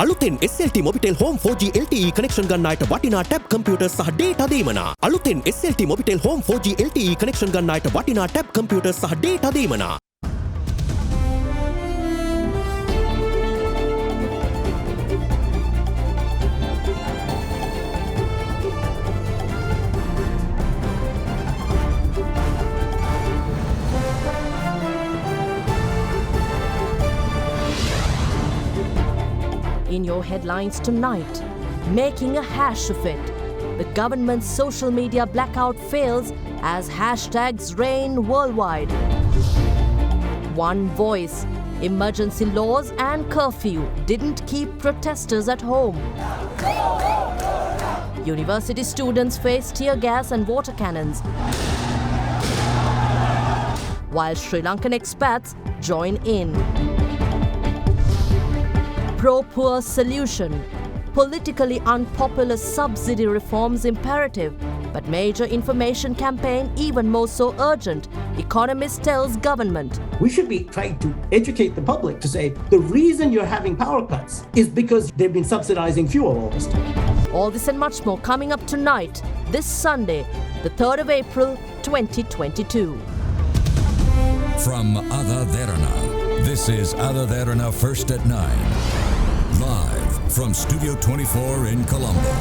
අලුතෙන් SLT Mobitel Home 4G LTE connection ගන්නායට වටිනා tab computer සහ data දීමනා. අලුතෙන් SLT Mobitel Home 4G LTE connection ගන්නායට වටිනා tab computer සහ data දීමනා. In your headlines tonight, making a hash of it. The government's social media blackout fails as hashtags reign worldwide. One voice, emergency laws and curfew didn't keep protesters at home. University students face tear gas and water cannons, while Sri Lankan expats join in. Pro-poor solution. Politically unpopular subsidy reforms imperative, but major information campaign even more so urgent, Economist tells government. We should be trying to educate the public to say the reason you're having power cuts is because they've been subsidizing fuel all this time. All this and much more coming up tonight, this Sunday, the 3rd of April, 2022. From AdaDerana, this is AdaDerana First at 9. Live from Studio 24 in Colombo.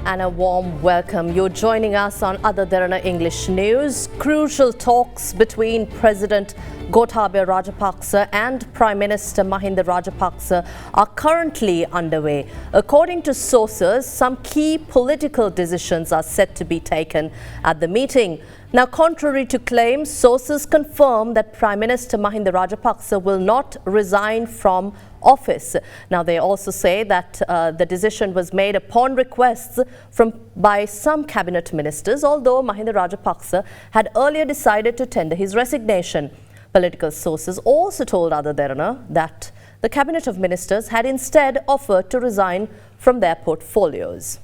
And a warm welcome. You're joining us on AdaDerana English News. Crucial talks between President Gotabaya Rajapaksa and Prime Minister Mahinda Rajapaksa are currently underway. According to sources, some key political decisions are set to be taken at the meeting. Now, contrary to claims, sources confirm that Prime Minister Mahinda Rajapaksa will not resign from office. Now, they also say that the decision was made upon requests by some cabinet ministers, although Mahinda Rajapaksa had earlier decided to tender his resignation. Political sources also told AdaDerana that the cabinet of ministers had instead offered to resign from their portfolios.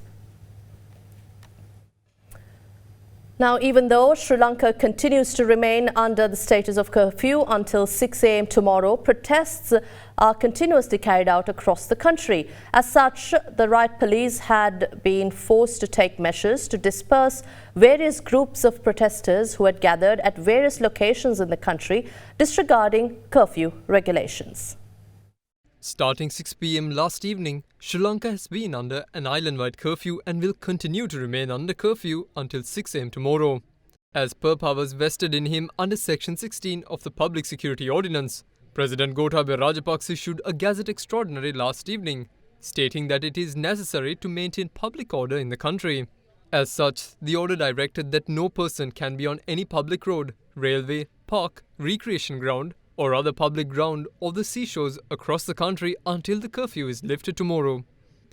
Now, even though Sri Lanka continues to remain under the status of curfew until 6 a.m. tomorrow, protests are continuously carried out across the country. As such, the riot police had been forced to take measures to disperse various groups of protesters who had gathered at various locations in the country, disregarding curfew regulations. Starting 6 p.m. last evening, Sri Lanka has been under an island-wide curfew and will continue to remain under curfew until 6 a.m. tomorrow. As per powers vested in him under Section 16 of the Public Security Ordinance, President Gotabaya Rajapaksa issued a Gazette Extraordinary last evening, stating that it is necessary to maintain public order in the country. As such, the order directed that no person can be on any public road, railway, park, recreation ground, or other public ground or the seashores across the country until the curfew is lifted tomorrow.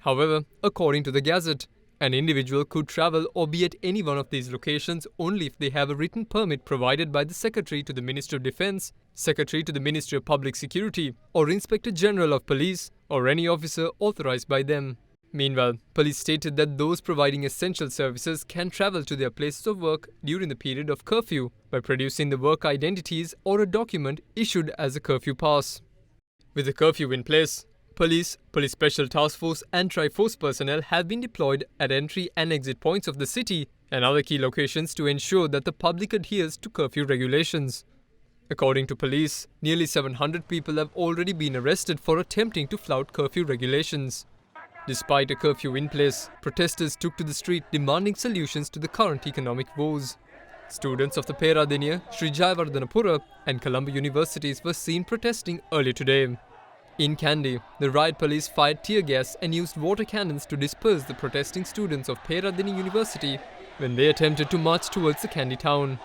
However, according to the Gazette, an individual could travel or be at any one of these locations only if they have a written permit provided by the Secretary to the Ministry of Defence, Secretary to the Ministry of Public Security, or Inspector General of Police, or any officer authorized by them. Meanwhile, police stated that those providing essential services can travel to their places of work during the period of curfew by producing the work identities or a document issued as a curfew pass. With the curfew in place, police special task force and Triforce personnel have been deployed at entry and exit points of the city and other key locations to ensure that the public adheres to curfew regulations. According to police, nearly 700 people have already been arrested for attempting to flout curfew regulations. Despite a curfew in place, protesters took to the street demanding solutions to the current economic woes. Students of the Peradeniya, Sri Jayawardhanapura and Colombo universities were seen protesting earlier today. In Kandy, the riot police fired tear gas and used water cannons to disperse the protesting students of Peradeniya University when they attempted to march towards the Kandy town.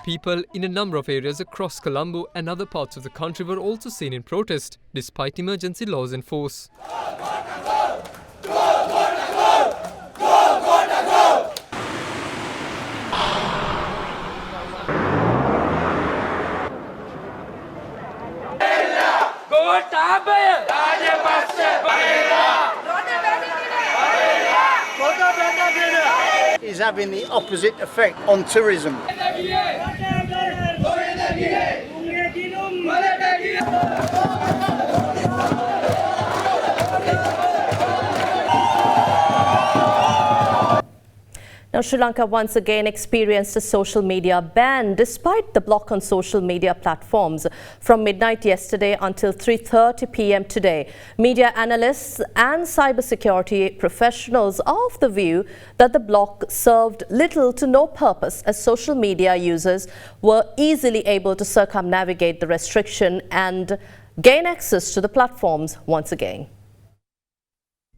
People in a number of areas across Colombo and other parts of the country were also seen in protest, despite emergency laws in force. Is having the opposite effect on tourism. Now, Sri Lanka once again experienced a social media ban despite the block on social media platforms from midnight yesterday until 3:30 p.m. today. Media analysts and cybersecurity professionals are of the view that the block served little to no purpose, as social media users were easily able to circumnavigate the restriction and gain access to the platforms once again.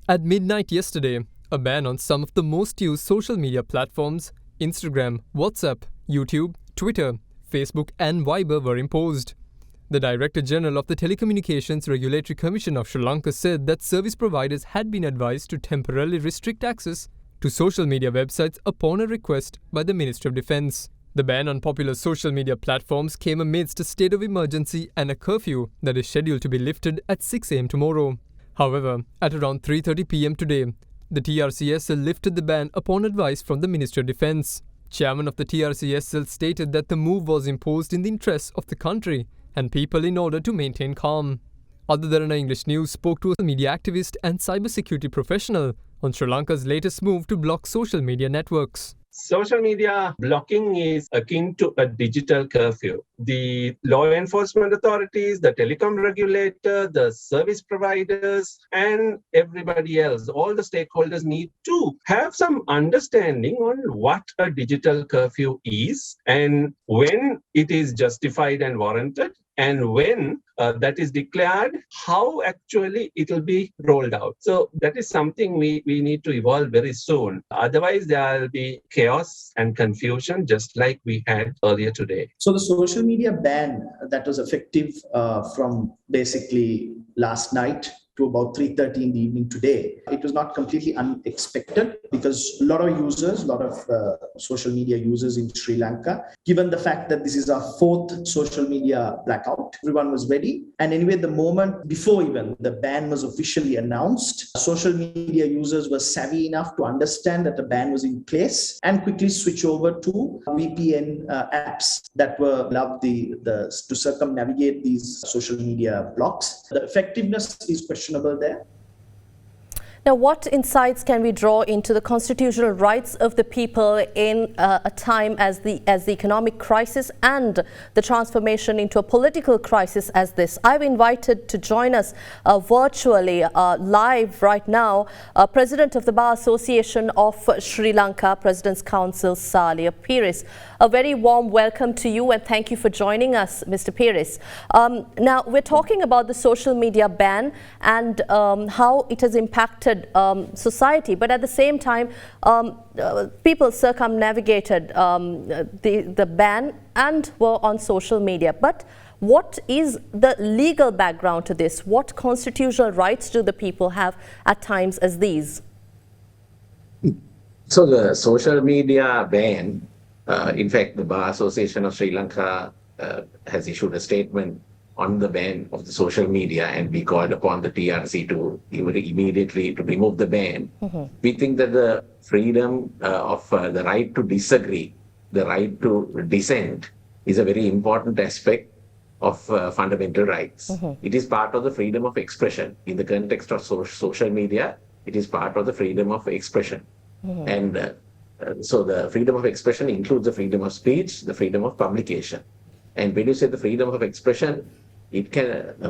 At midnight yesterday, a ban on some of the most used social media platforms, Instagram, WhatsApp, YouTube, Twitter, Facebook and Viber, were imposed. The Director General of the Telecommunications Regulatory Commission of Sri Lanka said that service providers had been advised to temporarily restrict access to social media websites upon a request by the Ministry of Defence. The ban on popular social media platforms came amidst a state of emergency and a curfew that is scheduled to be lifted at 6 a.m. tomorrow. However, at around 3:30 p.m. today, the TRCSL lifted the ban upon advice from the Ministry of Defence. Chairman of the TRCSL stated that the move was imposed in the interests of the country and people in order to maintain calm. AdaDerana English News spoke to a media activist and cybersecurity professional on Sri Lanka's latest move to block social media networks. Social media blocking is akin to a digital curfew. The law enforcement authorities, the telecom regulator, the service providers, and everybody else, all the stakeholders need to have some understanding on what a digital curfew is and when it is justified and warranted, and when that is declared, how actually it will be rolled out. So that is something we need to evolve very soon. Otherwise, there will be chaos and confusion just like we had earlier today. So the social media ban that was effective from basically last night to about 3:30 in the evening today, it was not completely unexpected because a lot of users, a lot of social media users in Sri Lanka, given the fact that this is our fourth social media blackout, everyone was ready. And anyway, the moment before even the ban was officially announced, social media users were savvy enough to understand that the ban was in place and quickly switch over to VPN apps that were allowed to circumnavigate these social media blocks. The effectiveness is questionable there. Now, what insights can we draw into the constitutional rights of the people in a time as the economic crisis and the transformation into a political crisis as this? I've invited to join us virtually live right now President of the Bar Association of Sri Lanka, President's Council, Salia Pires. A very warm welcome to you and thank you for joining us, Mr. Pires. Now, we're talking about the social media ban and how it has impacted society, but at the same time people circumnavigated the ban and were on social media. But what is the legal background to this? What constitutional rights do the people have at times as these? So the social media ban, in fact, the Bar Association of Sri Lanka has issued a statement on the ban of the social media, and we called upon the TRC to immediately to remove the ban. We think that the freedom of the right to disagree, the right to dissent is a very important aspect of fundamental rights. It is part of the freedom of expression. In the context of social media, it is part of the freedom of expression. And so the freedom of expression includes the freedom of speech, the freedom of publication. And when you say the freedom of expression, a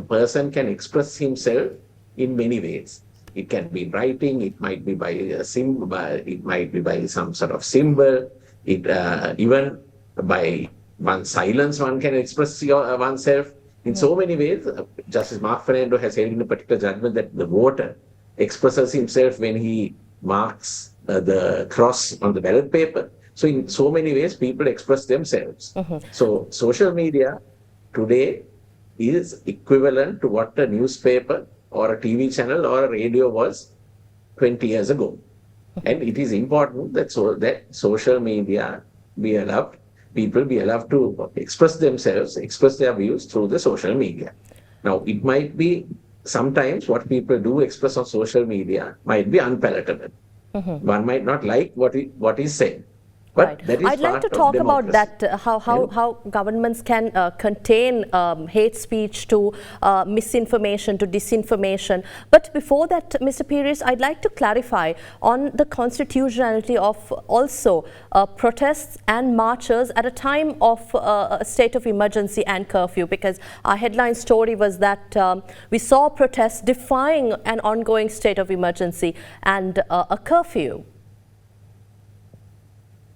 person can express himself in many ways. It can be in writing, it might be by a symbol, it might be by some sort of symbol, even by one silence one can express oneself. In so many ways, Justice Mark Fernando has held in a particular judgment that the voter expresses himself when he marks the cross on the ballot paper. So in so many ways, people express themselves. So social media today is equivalent to what a newspaper or a TV channel or a radio was 20 years ago. And it is important that social media be allowed, people be allowed to express themselves, express their views through the social media. Now, it might be sometimes what people do express on social media might be unpalatable. One might not like what is said. But that is I'd like to talk about that, how governments can contain hate speech to misinformation, to disinformation. But before that, Mr. Pires, I'd like to clarify on the constitutionality of also protests and marches at a time of a state of emergency and curfew, because our headline story was that we saw protests defying an ongoing state of emergency and a curfew.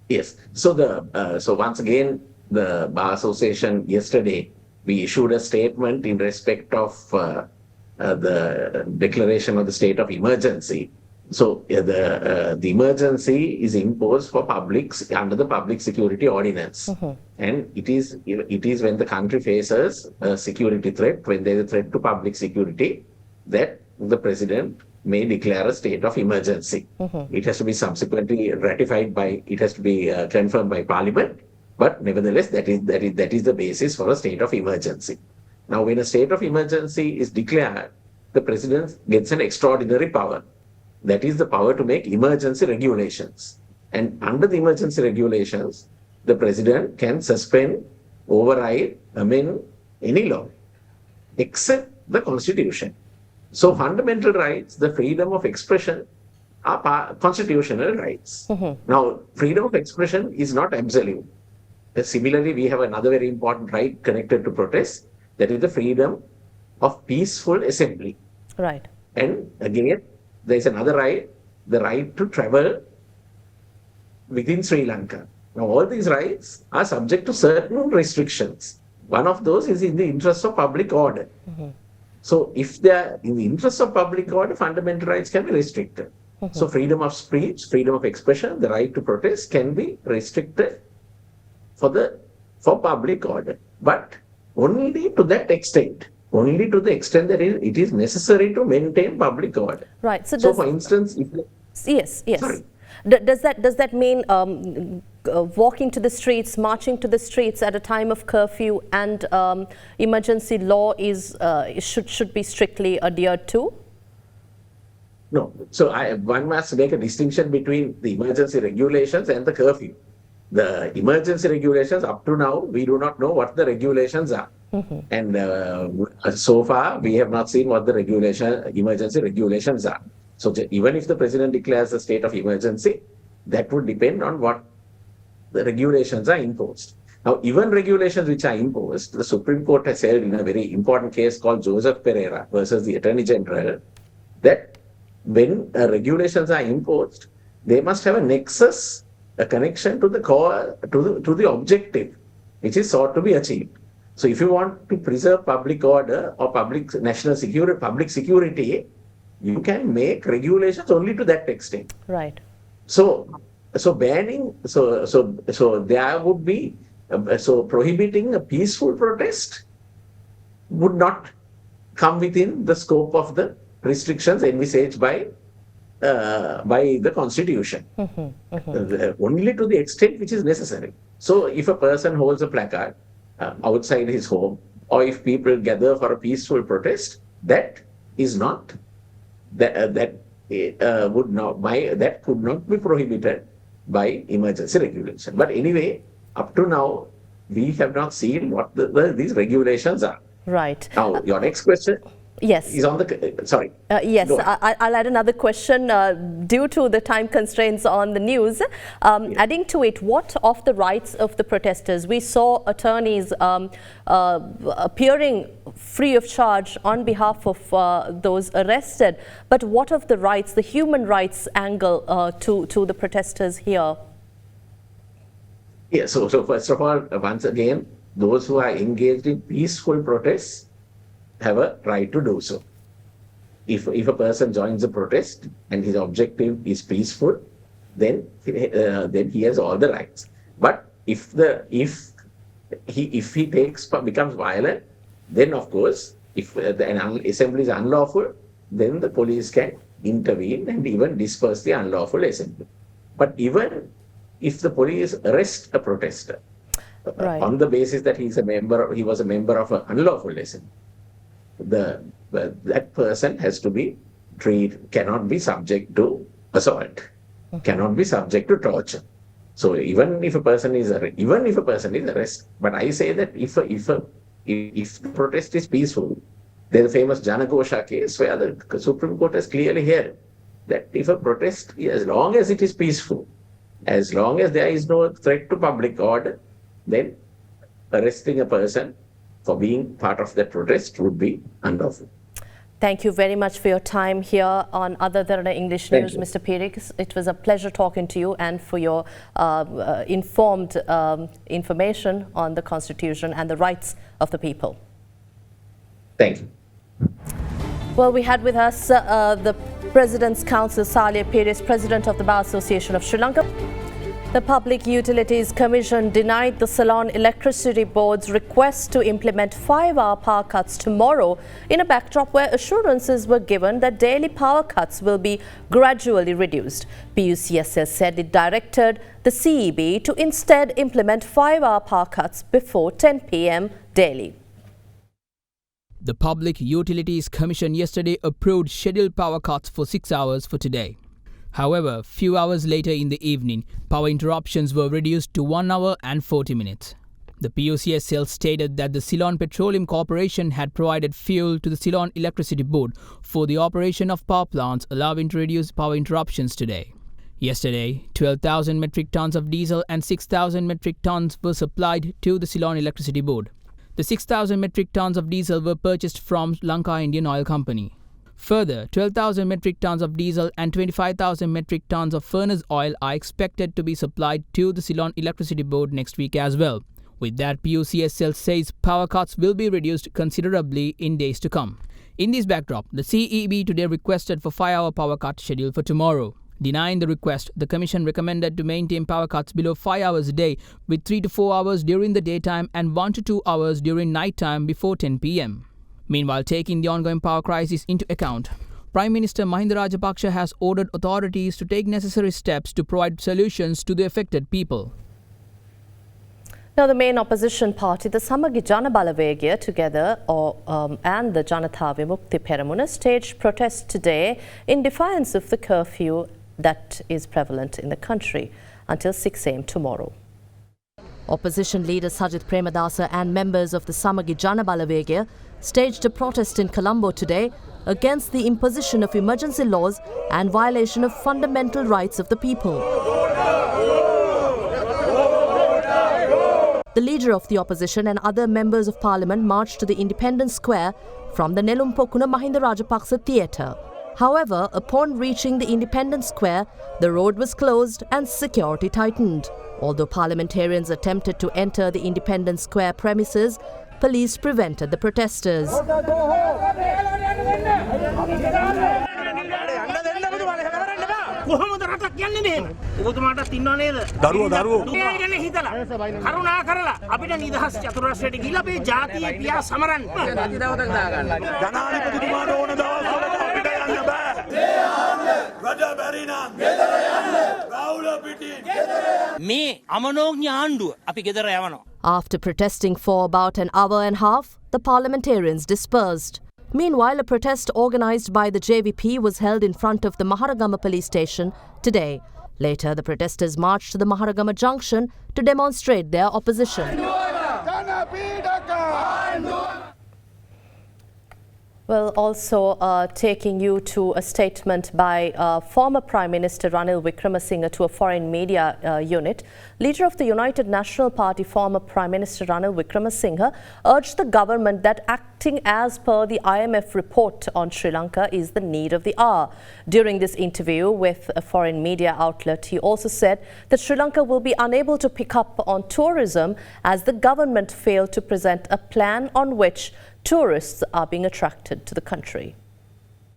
Yes. So once again, the Bar Association yesterday, we issued a statement in respect of the declaration of the state of emergency. So the emergency is imposed for publics under the Public Security Ordinance, and it is when the country faces a security threat, when there is a threat to public security, that the president may declare a state of emergency. It has to be subsequently ratified by, it has to be confirmed by Parliament, but nevertheless, that is the basis for a state of emergency. Now, when a state of emergency is declared, the president gets an extraordinary power. That is the power to make emergency regulations. And under the emergency regulations, the president can suspend, override, amend any law, except the Constitution. So fundamental rights, the freedom of expression, are constitutional rights. Now, freedom of expression is not absolute. Similarly, we have another very important right connected to protest, that is the freedom of peaceful assembly. Right. And again, there is another right, the right to travel within Sri Lanka. Now, all these rights are subject to certain restrictions. One of those is in the interest of public order. So if they are in the interest of public order, fundamental rights can be restricted. So freedom of speech, freedom of expression, the right to protest can be restricted for public order, but only to that extent. Only to the extent that it is necessary to maintain public order. Right. So for instance, if yes. Sorry. Does that mean walking to the streets, marching to the streets at a time of curfew and emergency law should be strictly adhered to? No. So one must make a distinction between the emergency regulations and the curfew. The emergency regulations, up to now, we do not know what the regulations are. And so far, we have not seen what the emergency regulations are. So even if the president declares a state of emergency, that would depend on what the regulations are imposed. Now, even regulations which are imposed, the Supreme Court has held in a very important case called Joseph Pereira versus the Attorney General, that when regulations are imposed, they must have a nexus, a connection to the core, to the objective, which is sought to be achieved. So if you want to preserve public order or national security, public security, you can make regulations only to that extent. Right. So banning, so there would be, so prohibiting a peaceful protest would not come within the scope of the restrictions envisaged by the Constitution. Only to the extent which is necessary. So if a person holds a placard outside his home, or if people gather for a peaceful protest, that is not that could not be prohibited by emergency regulation. But anyway, up to now, we have not seen what these regulations are. Right. Now, your next question. Yes. Is on the, sorry. Yes, I'll add another question due to the time constraints on the news. Adding to it, what of the rights of the protesters? We saw attorneys appearing free of charge on behalf of those arrested. But what of the rights, the human rights angle to the protesters here? Yeah, so first of all, once again, those who are engaged in peaceful protests have a right to do so. If a person joins a protest and his objective is peaceful, then he has all the rights. But if he becomes violent, then of course, if an assembly is unlawful, then the police can intervene and even disperse the unlawful assembly. But even if the police arrest a protester on the basis that he was a member of an unlawful assembly, that person has to be treated, cannot be subject to assault, cannot be subject to torture. So even if a person is arrested, but I say that if the protest is peaceful, there's a famous Janakosha case where the Supreme Court has clearly held that if a protest, as long as it is peaceful, as long as there is no threat to public order, then arresting a person for being part of that protest would be unlawful. Thank you very much for your time here on AdaDerana English News, Mr. Pirix. It was a pleasure talking to you and for your informed information on the Constitution and the rights of the people. Thank you. Well, we had with us the President's Counsel, Saleh Pirix, President of the Bar Association of Sri Lanka. The Public Utilities Commission denied the Ceylon Electricity Board's request to implement 5-hour power cuts tomorrow in a backdrop where assurances were given that daily power cuts will be gradually reduced. PUCSL said it directed the CEB to instead implement 5-hour power cuts before 10 p.m. daily. The Public Utilities Commission yesterday approved scheduled power cuts for 6 hours for today. However, few hours later in the evening, power interruptions were reduced to 1 hour and 40 minutes. The PUCSL stated that the Ceylon Petroleum Corporation had provided fuel to the Ceylon Electricity Board for the operation of power plants, allowing to reduce power interruptions today. Yesterday, 12,000 metric tons of diesel and 6,000 metric tons were supplied to the Ceylon Electricity Board. The 6,000 metric tons of diesel were purchased from Lanka Indian Oil Company. Further, 12,000 metric tons of diesel and 25,000 metric tons of furnace oil are expected to be supplied to the Ceylon Electricity Board next week as well. With that, PUCSL says power cuts will be reduced considerably in days to come. In this backdrop, the CEB today requested for 5-hour power cut scheduled for tomorrow. Denying the request, the Commission recommended to maintain power cuts below 5 hours a day, with 3 to 4 hours during the daytime and 1 to 2 hours during night time before 10 p.m. Meanwhile, taking the ongoing power crisis into account, Prime Minister Mahinda Rajapaksa has ordered authorities to take necessary steps to provide solutions to the affected people. Now, the main opposition party, the Samagi Jana Balawegaya, together and the Janatha Vimukti Peramuna, staged protests today in defiance of the curfew that is prevalent in the country until 6 a.m. tomorrow. Opposition leader Sajith Premadasa and members of the Samagi Jana Balawegaya staged a protest in Colombo today against the imposition of emergency laws and violation of fundamental rights of the people. The leader of the opposition and other members of parliament marched to the Independence Square from the Nelumpokuna Mahinda Rajapaksa Theatre. However, upon reaching the Independence Square, the road was closed and security tightened. Although parliamentarians attempted to enter the Independence Square premises, police prevented the protesters. After protesting for about an hour and a half, the parliamentarians dispersed. Meanwhile, a protest organised by the JVP was held in front of the Maharagama police station today. Later, the protesters marched to the Maharagama junction to demonstrate their opposition. Well, also taking you to a statement by former Prime Minister Ranil Wickremesinghe to a foreign media unit. Leader of the United National Party, former Prime Minister Ranil Wickremesinghe, urged the government that acting as per the IMF report on Sri Lanka is the need of the hour. During this interview with a foreign media outlet, he also said that Sri Lanka will be unable to pick up on tourism as the government failed to present a plan on which tourists are being attracted to the country.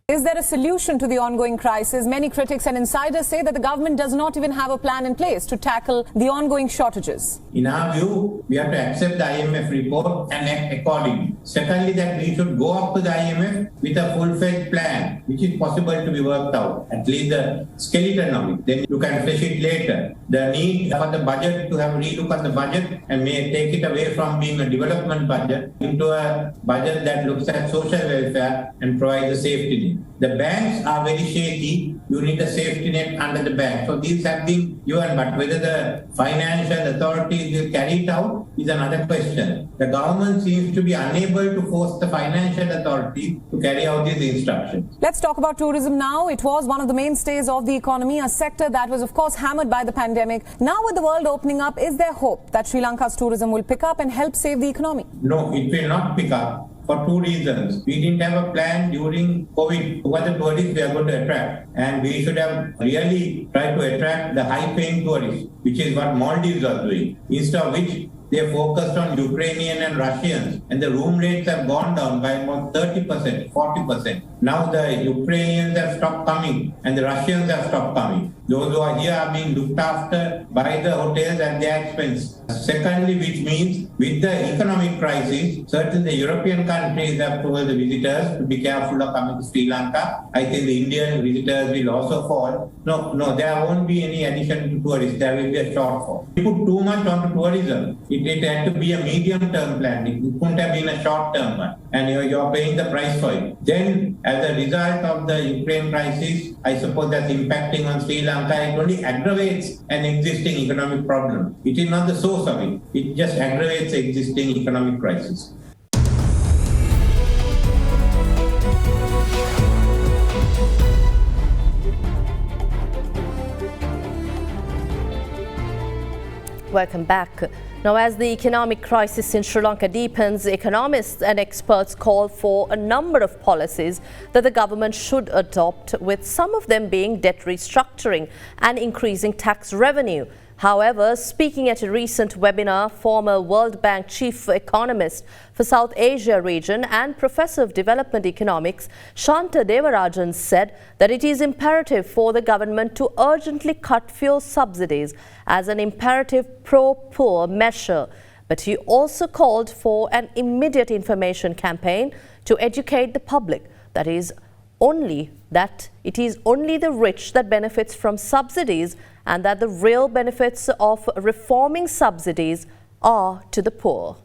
Is there a solution to the ongoing crisis? Many critics and insiders say that the government does not even have a plan in place to tackle the ongoing shortages. In our view, we have to accept the IMF report and act accordingly. Secondly, that we should go up to the IMF with a full-fledged plan, which is possible to be worked out, at least the skeleton of it. Then you can flesh it later. The need for the budget to have a relook at the budget and may take it away from being a development budget into a budget that looks at social welfare and provides a safety net. The banks are very shaky. You need a safety net under the bank. So these have been given, but whether the financial authorities will carry it out is another question. The government seems to be unable to force the financial authorities to carry out these instructions. Let's talk about tourism now. It was one of the mainstays of the economy, a sector that was of course hammered by the pandemic. Now with the world opening up, is there hope that Sri Lanka's tourism will pick up and help save the economy? No, it will not pick up. For two reasons. We didn't have a plan during COVID who are the tourists we are going to attract. And we should have really tried to attract the high-paying tourists, which is what Maldives are doing. Instead of which, they focused on Ukrainian and Russians, and the room rates have gone down by about 30%, 40%. Now the Ukrainians have stopped coming and the Russians have stopped coming. Those who are here are being looked after by the hotels at their expense. Secondly, which means with the economic crisis, certainly the European countries have told the visitors to be careful of coming to Sri Lanka. I think the Indian visitors will also fall. No, there won't be any addition to tourists. There will be a shortfall. We put too much onto tourism. It had to be a medium-term plan. It couldn't have been a short-term one. And you're paying the price for it. Then, as a result of the Ukraine crisis, I suppose that's impacting on Sri Lanka. It only aggravates an existing economic problem. It is not the source of it. It just aggravates the existing economic crisis. Welcome back. Now, as the economic crisis in Sri Lanka deepens, economists and experts call for a number of policies that the government should adopt, with some of them being debt restructuring and increasing tax revenue. However, speaking at a recent webinar, former World Bank chief economist for South Asia region and professor of development economics, Shanta Devarajan, said that it is imperative for the government to urgently cut fuel subsidies as an imperative pro-poor measure. But he also called for an immediate information campaign to educate the public that it is only the rich that benefits from subsidies, and that the real benefits of reforming subsidies are to the poor.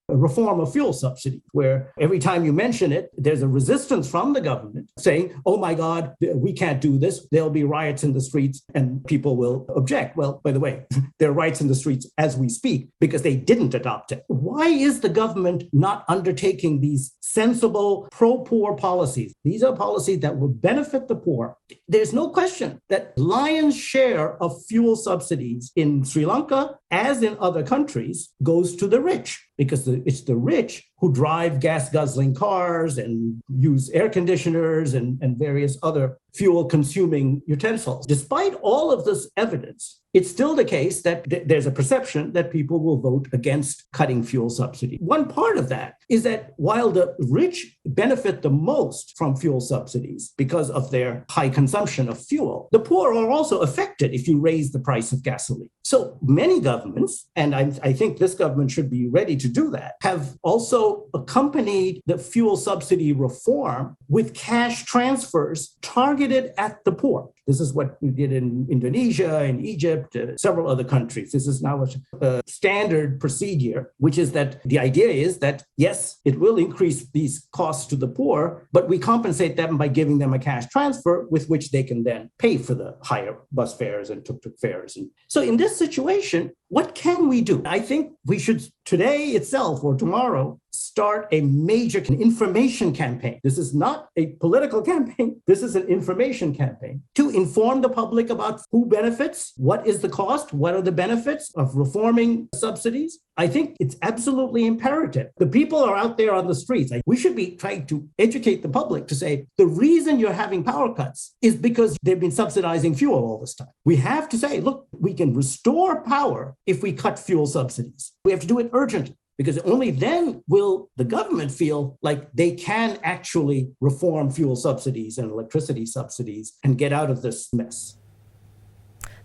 A reform of fuel subsidy, where every time you mention it, there's a resistance from the government saying, oh my God, we can't do this. There'll be riots in the streets and people will object. Well, by the way, there are riots in the streets as we speak because they didn't adopt it. Why is the government not undertaking these sensible pro-poor policies? These are policies that will benefit the poor. There's no question that lion's share of fuel subsidies in Sri Lanka, as in other countries, goes to the rich, because it's the rich who drive gas-guzzling cars and use air conditioners and various other fuel-consuming utensils. Despite all of this evidence, it's still the case that there's a perception that people will vote against cutting fuel subsidy. One part of that is that while the rich benefit the most from fuel subsidies because of their high consumption of fuel, the poor are also affected if you raise the price of gasoline. So many governments, and I think this government should be ready to do that, have also accompanied the fuel subsidy reform with cash transfers targeted at the poor. This is what we did in Indonesia, in Egypt, several other countries. This is now a standard procedure, which is that the idea is that, yes, it will increase these costs to the poor, but we compensate them by giving them a cash transfer with which they can then pay for the higher bus fares and tuk-tuk fares. And so in this situation, what can we do? I think we should today itself or tomorrow start a major information campaign. This is not a political campaign. This is an information campaign to inform the public about who benefits, what is the cost, what are the benefits of reforming subsidies. I think it's absolutely imperative. The people are out there on the streets. We should be trying to educate the public to say, the reason you're having power cuts is because they've been subsidizing fuel all this time. We have to say, look, we can restore power if we cut fuel subsidies. We have to do it urgently, because only then will the government feel like they can actually reform fuel subsidies and electricity subsidies and get out of this mess.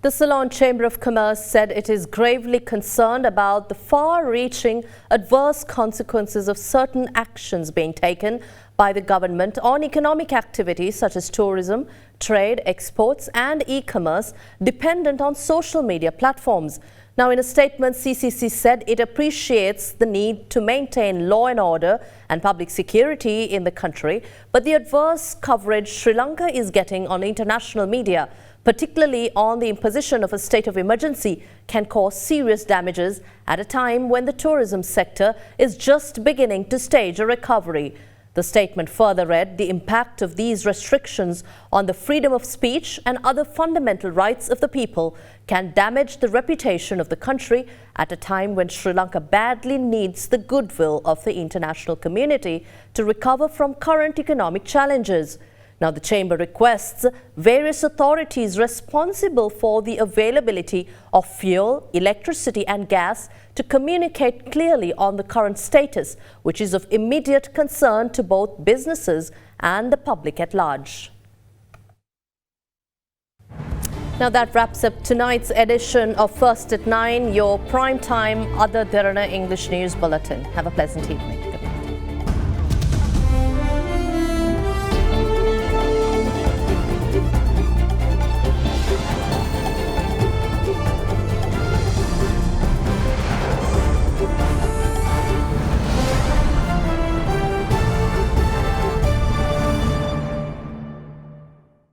The Ceylon Chamber of Commerce said it is gravely concerned about the far-reaching adverse consequences of certain actions being taken by the government on economic activities such as tourism, trade, exports and e-commerce dependent on social media platforms. Now, in a statement, CCC said it appreciates the need to maintain law and order and public security in the country, but the adverse coverage Sri Lanka is getting on international media, particularly on the imposition of a state of emergency, can cause serious damages at a time when the tourism sector is just beginning to stage a recovery. The statement further read, the impact of these restrictions on the freedom of speech and other fundamental rights of the people can damage the reputation of the country at a time when Sri Lanka badly needs the goodwill of the international community to recover from current economic challenges. Now, the Chamber requests various authorities responsible for the availability of fuel, electricity and gas to communicate clearly on the current status, which is of immediate concern to both businesses and the public at large. Now that wraps up tonight's edition of First at 9, your primetime AdaDerana English News Bulletin. Have a pleasant evening.